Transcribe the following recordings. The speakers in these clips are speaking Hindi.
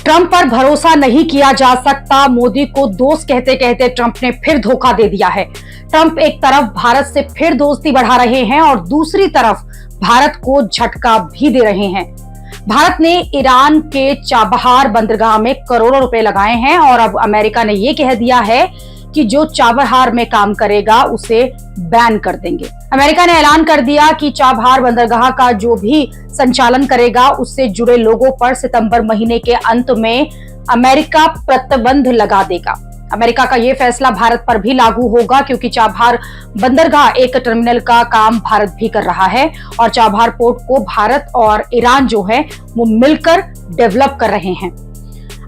ट्रंप पर भरोसा नहीं किया जा सकता। मोदी को दोस्त कहते कहते ट्रंप ने फिर धोखा दे दिया है। ट्रंप एक तरफ भारत से फिर दोस्ती बढ़ा रहे हैं और दूसरी तरफ भारत को झटका भी दे रहे हैं। भारत ने ईरान के चाबहार बंदरगाह में करोड़ों रुपए लगाए हैं और अब अमेरिका ने यह कह दिया है कि जो चाबहार में काम करेगा उसे बैन कर देंगे। अमेरिका ने ऐलान कर दिया कि चाबहार बंदरगाह का जो भी संचालन करेगा उससे जुड़े लोगों पर सितंबर महीने के अंत में अमेरिका प्रतिबंध लगा देगा। अमेरिका का यह फैसला भारत पर भी लागू होगा क्योंकि चाबहार बंदरगाह एक टर्मिनल का काम भारत भी कर रहा है और चाबहार पोर्ट को भारत और ईरान जो है वो मिलकर डेवलप कर रहे हैं।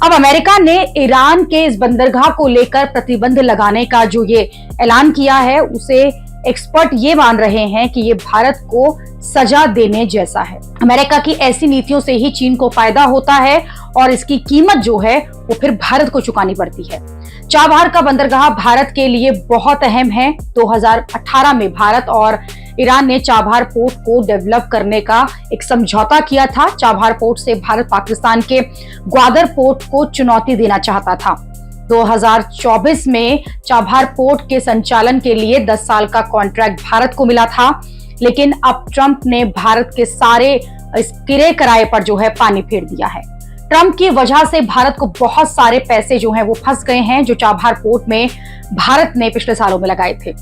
अब अमेरिका ने ईरान के इस बंदरगाह को लेकर प्रतिबंध लगाने का जो ये ऐलान किया है उसे एक्सपर्ट ये मान रहे हैं कि ये भारत को सजा देने जैसा है। अमेरिका की ऐसी नीतियों से ही चीन को फायदा होता है और इसकी कीमत जो है वो फिर भारत को चुकानी पड़ती है। चाबहार का बंदरगाह भारत के लिए बहुत अहम है। 2018 में भारत और ईरान ने चाबहार पोर्ट को डेवलप करने का एक समझौता किया था। चाबहार पोर्ट से भारत पाकिस्तान के ग्वादर पोर्ट को चुनौती देना चाहता था। 2024 में चाबहार पोर्ट के संचालन के लिए 10 साल का कॉन्ट्रैक्ट भारत को मिला था, लेकिन अब ट्रंप ने भारत के सारे इस किराए किराए पर जो है पानी फेर दिया है। ट्रंप की वजह से भारत को बहुत सारे पैसे जो हैं वो फंस गए हैं जो चाबहार पोर्ट में भारत ने पिछले सालों में लगाए थे।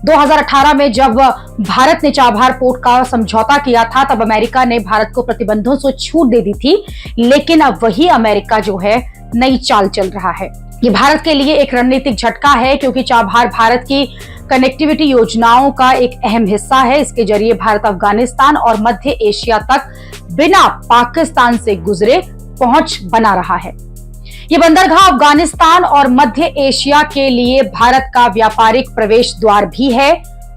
2018 में जब भारत ने चाबहार पोर्ट का समझौता किया था तब अमेरिका ने भारत को प्रतिबंधों से छूट दे दी थी, लेकिन अब वही अमेरिका जो है नई चाल चल रहा है। ये भारत के लिए एक रणनीतिक झटका है क्योंकि चाबहार भारत की कनेक्टिविटी योजनाओं का एक अहम हिस्सा है। इसके जरिए भारत अफगानिस्तान और मध्य एशिया तक बिना पाकिस्तान से गुजरे पहुंच बना रहा है। ये बंदरगाह अफगानिस्तान और मध्य एशिया के लिए भारत का व्यापारिक प्रवेश द्वार भी है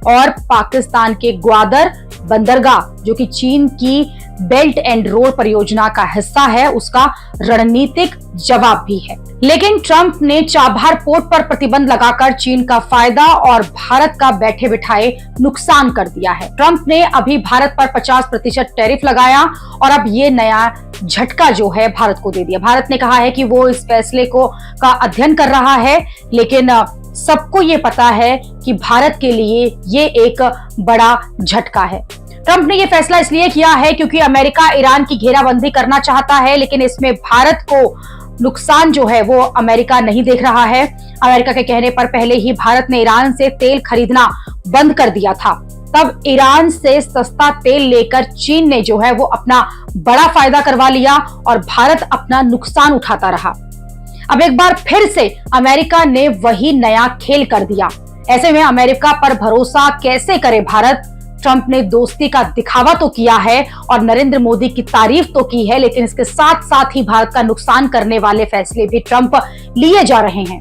और पाकिस्तान के ग्वादर बंदरगाह जो कि चीन की बेल्ट एंड रोड परियोजना का हिस्सा है उसका रणनीतिक जवाब भी है। लेकिन ट्रंप ने चाबहार पोर्ट पर प्रतिबंध लगाकर चीन का फायदा और भारत का बैठे बिठाए नुकसान कर दिया है। ट्रंप ने अभी भारत पर 50% टैरिफ लगाया और अब ये नया झटका जो है भारत को दे दिया। भारत ने कहा है कि वो इस फैसले का अध्ययन कर रहा है, लेकिन सबको ये पता है कि भारत के लिए ये एक बड़ा झटका है। ट्रंप ने यह फैसला इसलिए किया है क्योंकि अमेरिका ईरान की घेराबंदी करना चाहता है, लेकिन इसमें भारत को नुकसान जो है वो अमेरिका नहीं देख रहा है। अमेरिका के कहने पर पहले ही भारत ने ईरान से तेल खरीदना बंद कर दिया था। तब ईरान से सस्ता तेल लेकर चीन ने जो है वो अपना बड़ा फायदा करवा लिया और भारत अपना नुकसान उठाता रहा। अब एक बार फिर से अमेरिका ने वही नया खेल कर दिया। ऐसे में अमेरिका पर भरोसा कैसे करे भारत? ट्रंप ने दोस्ती का दिखावा तो किया है और नरेंद्र मोदी की तारीफ तो की है, लेकिन इसके साथ साथ ही भारत का नुकसान करने वाले फैसले भी ट्रंप लिए जा रहे हैं।